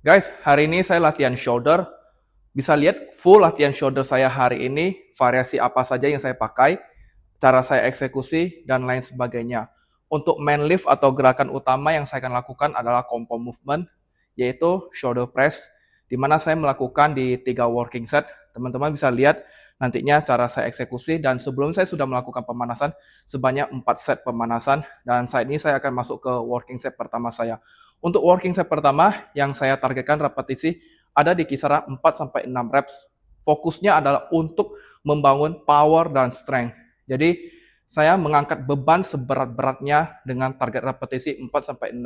Guys, hari ini saya latihan shoulder. Bisa lihat full latihan shoulder saya hari ini, variasi apa saja yang saya pakai, cara saya eksekusi, dan lain sebagainya. Untuk main lift atau gerakan utama yang saya akan lakukan adalah compound movement, yaitu shoulder press, di mana saya melakukan di 3 working set. Teman-teman bisa lihat nantinya cara saya eksekusi, dan sebelum saya sudah melakukan pemanasan sebanyak 4 set pemanasan, dan saat ini saya akan masuk ke working set pertama saya. Untuk working set pertama, yang saya targetkan repetisi ada di kisaran 4-6 reps. Fokusnya adalah untuk membangun power dan strength. Jadi, saya mengangkat beban seberat-beratnya dengan target repetisi 4-6.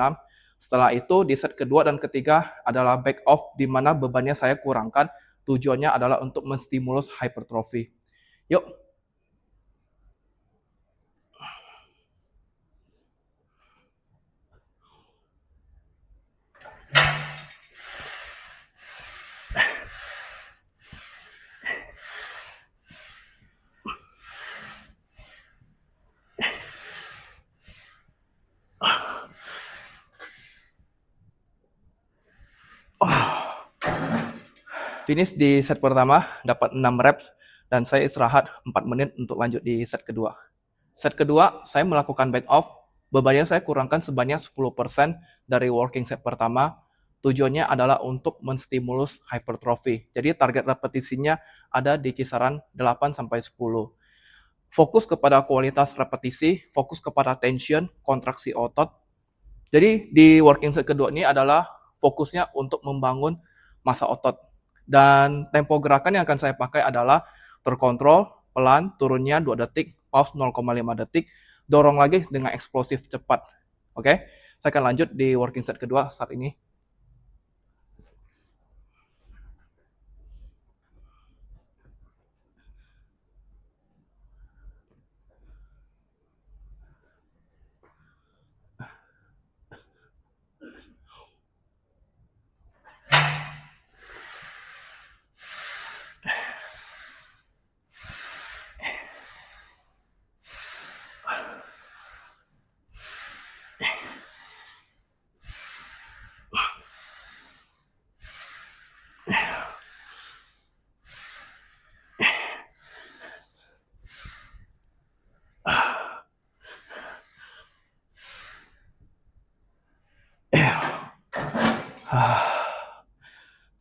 Setelah itu, di set kedua dan ketiga adalah back off, di mana bebannya saya kurangkan. Tujuannya adalah untuk menstimulus hypertrophy. Yuk. Finish di set pertama, dapat 6 reps, dan saya istirahat 4 menit untuk lanjut di set kedua. Set kedua, saya melakukan back off, bebannya saya kurangkan sebanyak 10% dari working set pertama. Tujuannya adalah untuk menstimulus hypertrophy. Jadi target repetisinya ada di kisaran 8-10. Fokus kepada kualitas repetisi, fokus kepada tension, kontraksi otot. Jadi di working set kedua ini adalah fokusnya untuk membangun massa otot. Dan tempo gerakan yang akan saya pakai adalah terkontrol, pelan, turunnya 2 detik, pause 0,5 detik, dorong lagi dengan eksplosif cepat. Oke, saya akan lanjut di working set kedua saat ini.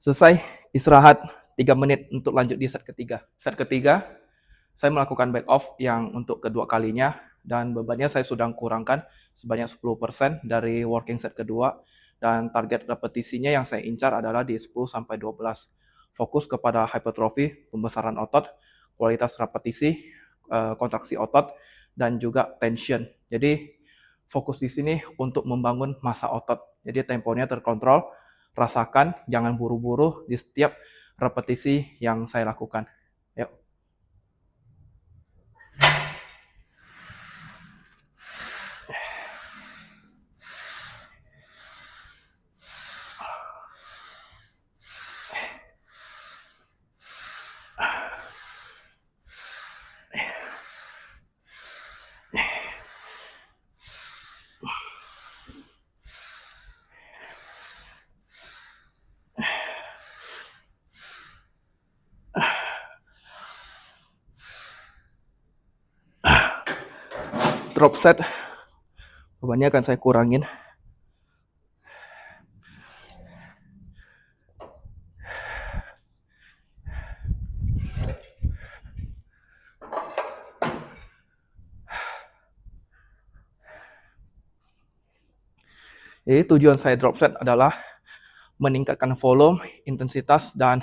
Selesai, istirahat 3 menit untuk lanjut di set ketiga. Set ketiga, saya melakukan back off yang untuk kedua kalinya, dan bebannya saya sudah kurangkan sebanyak 10% dari working set kedua, dan target repetisinya yang saya incar adalah di 10-12. Fokus kepada hypertrophy, pembesaran otot, kualitas repetisi, kontraksi otot, dan juga tension. Jadi fokus di sini untuk membangun massa otot. Jadi temponya terkontrol, rasakan, jangan buru-buru di setiap repetisi yang saya lakukan. Yuk. Drop set, bebannya akan saya kurangin. Jadi tujuan saya drop set adalah meningkatkan volume, intensitas, dan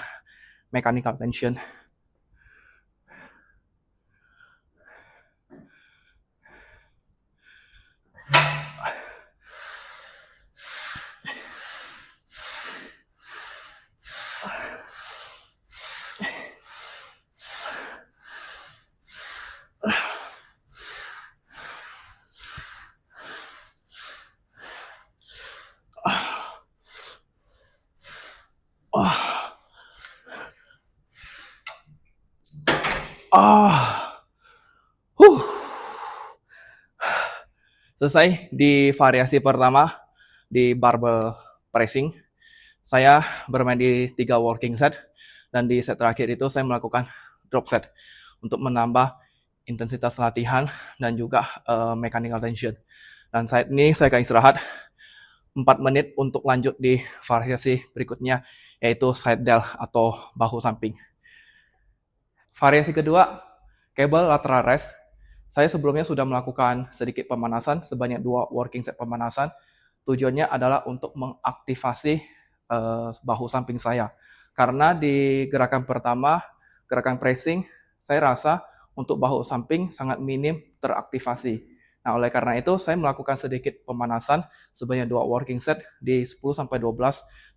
mechanical tension. Selesai di variasi pertama di barbell pressing. Saya bermain di 3 working set, dan di set terakhir itu saya melakukan drop set untuk menambah intensitas latihan dan juga mechanical tension. Dan saat ini saya akan istirahat 4 menit untuk lanjut di variasi berikutnya, yaitu side delt atau bahu samping. Variasi kedua, cable lateral raise. Saya sebelumnya sudah melakukan sedikit pemanasan, sebanyak 2 working set pemanasan. Tujuannya adalah untuk mengaktifasi bahu samping saya. Karena di gerakan pertama, gerakan pressing, saya rasa untuk bahu samping sangat minim teraktivasi. Nah, oleh karena itu saya melakukan sedikit pemanasan sebanyak 2 working set di 10-12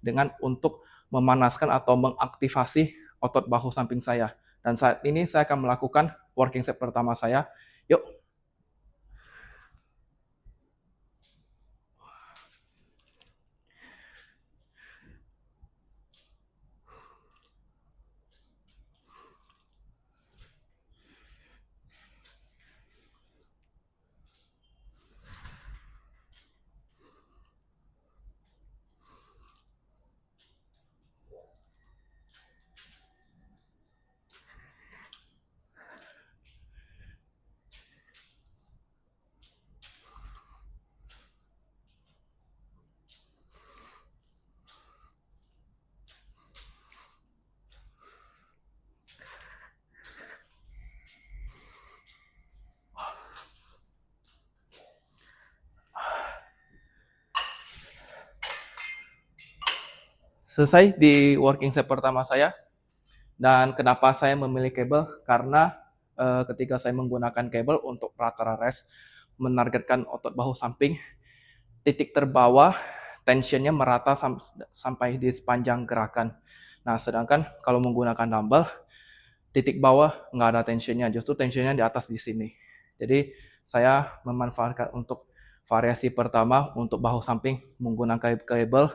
dengan untuk memanaskan atau mengaktifasi otot bahu samping saya. Dan saat ini saya akan melakukan working set pertama saya. Yuk. Selesai di working set pertama saya. Dan kenapa saya memilih kabel? Karena ketika saya menggunakan kabel untuk lateral raise, menargetkan otot bahu samping, titik terbawah tensionnya merata sampai di sepanjang gerakan. Nah, sedangkan kalau menggunakan dumbbell, titik bawah nggak ada tensionnya, justru tensionnya di atas di sini. Jadi saya memanfaatkan untuk variasi pertama untuk bahu samping menggunakan kabel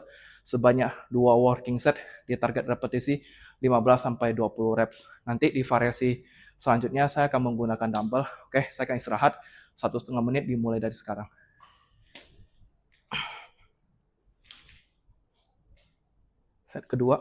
sebanyak 2 working set di target repetisi 15-20 reps. Nanti di variasi selanjutnya saya akan menggunakan dumbbell. Oke, saya akan istirahat 1,5 menit dimulai dari sekarang. Set kedua.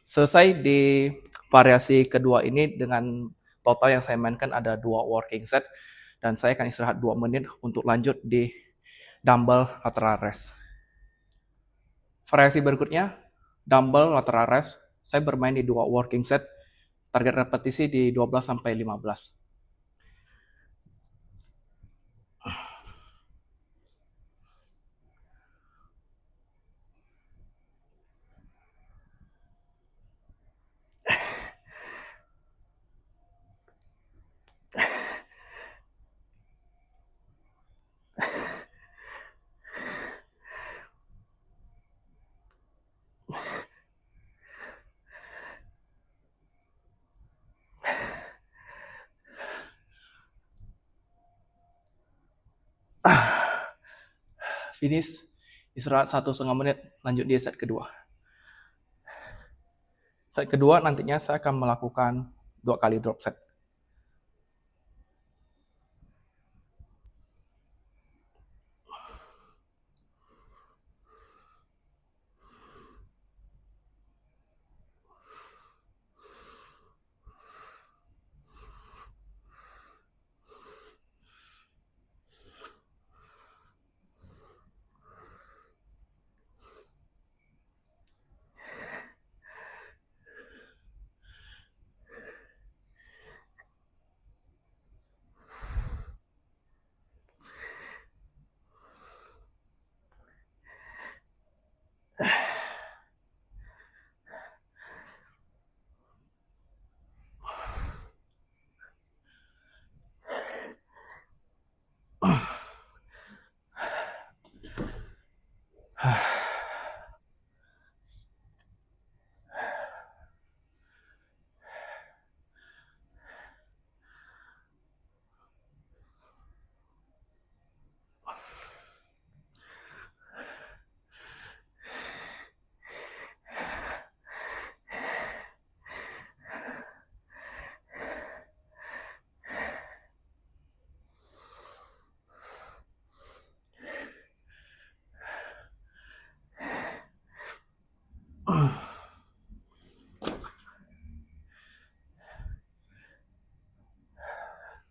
Selesai di variasi kedua ini dengan total yang saya mainkan ada 2 working set, dan saya akan istirahat 2 menit untuk lanjut di dumbbell lateral raise. Variasi berikutnya, dumbbell lateral raise. Saya bermain di 2 working set, target repetisi di 12-15. Finish, istirahat 1,5 menit, lanjut di set kedua. Set kedua nantinya saya akan melakukan 2 kali drop set.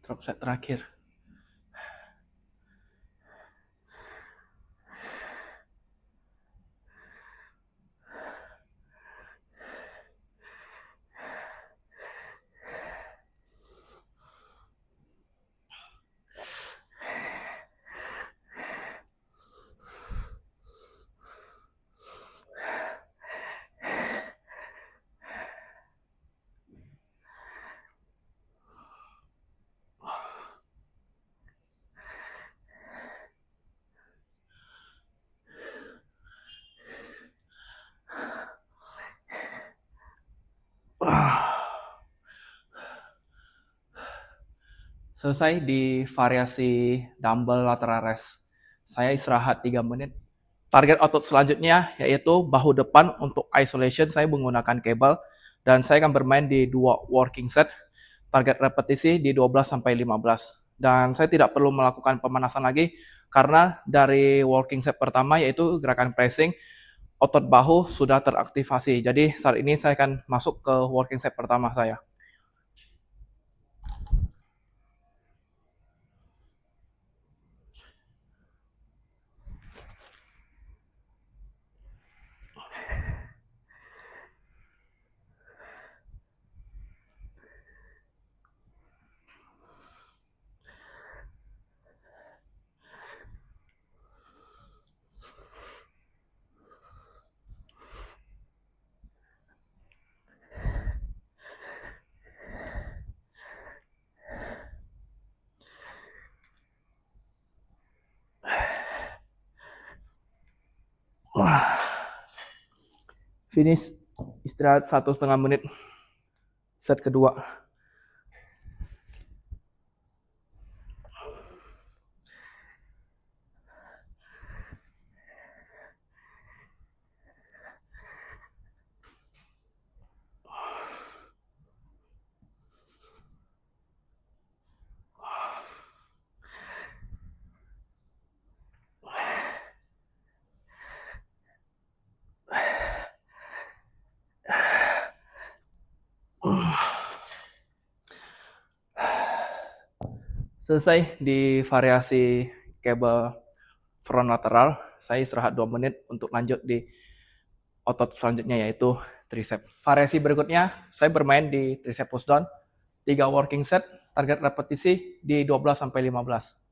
Drop set terakhir. Selesai di variasi dumbbell lateral rest. Saya istirahat 3 menit. Target otot selanjutnya yaitu bahu depan. Untuk isolation saya menggunakan kabel dan saya akan bermain di 2 working set. Target repetisi di 12 sampai 15. Dan saya tidak perlu melakukan pemanasan lagi karena dari working set pertama yaitu gerakan pressing, otot bahu sudah teraktivasi. Jadi saat ini saya akan masuk ke working set pertama saya. Finish, istirahat 1,5 menit. Set kedua. Selesai di variasi kabel front lateral. Saya istirahat 2 menit untuk lanjut di otot selanjutnya yaitu tricep. Variasi berikutnya saya bermain di tricep push down. 3 working set, target repetisi di 12 sampai 15.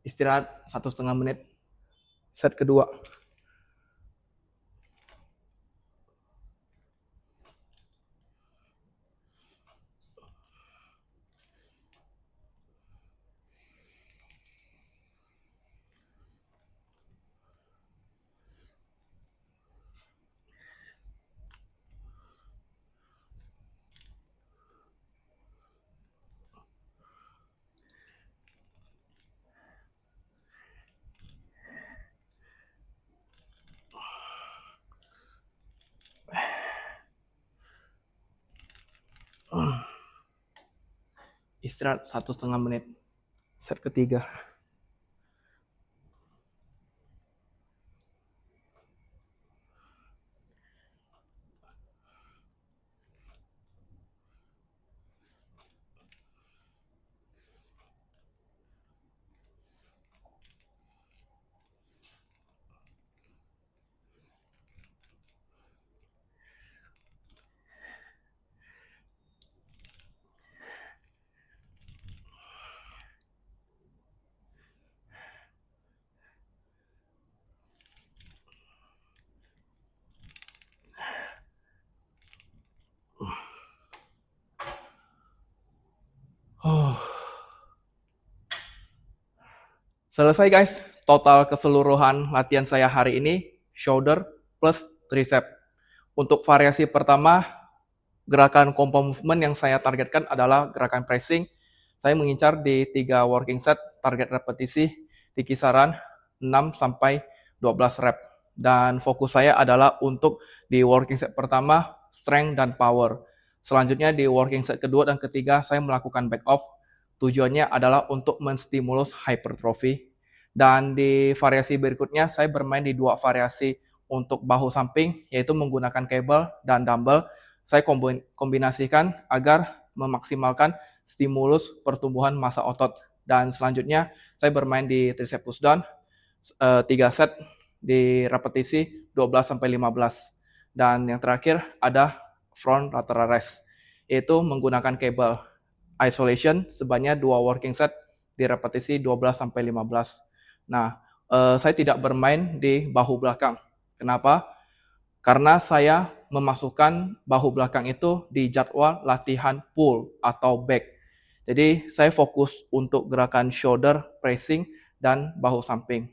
Istirahat 1,5 menit. Set kedua. Istirahat 1,5 menit. Set ketiga. Selesai guys, total keseluruhan latihan saya hari ini, shoulder plus tricep. Untuk variasi pertama, gerakan compound movement yang saya targetkan adalah gerakan pressing. Saya mengincar di 3 working set, target repetisi di kisaran 6 sampai 12 rep. Dan fokus saya adalah untuk di working set pertama, strength dan power. Selanjutnya di working set kedua dan ketiga, saya melakukan back off. Tujuannya adalah untuk menstimulus hypertrophy. Dan di variasi berikutnya, saya bermain di 2 variasi untuk bahu samping, yaitu menggunakan cable dan dumbbell. Saya kombinasikan agar memaksimalkan stimulus pertumbuhan massa otot. Dan selanjutnya saya bermain di tricep pushdown 3 set di repetisi 12 sampai 15. Dan yang terakhir ada front lateral raise, yaitu menggunakan cable isolation sebanyak 2 working set di repetisi 12 sampai 15. Nah, saya tidak bermain di bahu belakang. Kenapa? Karena saya memasukkan bahu belakang itu di jadwal latihan pull atau back. Jadi saya fokus untuk gerakan shoulder, pressing, dan bahu samping.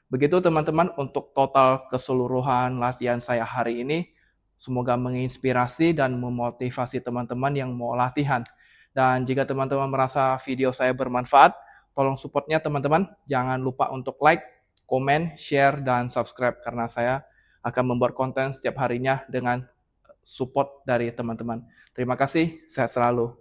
Begitu teman-teman untuk total keseluruhan latihan saya hari ini. Semoga menginspirasi dan memotivasi teman-teman yang mau latihan. Dan jika teman-teman merasa video saya bermanfaat, tolong supportnya teman-teman. Jangan lupa untuk like, komen, share, dan subscribe karena saya akan membuat konten setiap harinya dengan support dari teman-teman. Terima kasih, sehat selalu.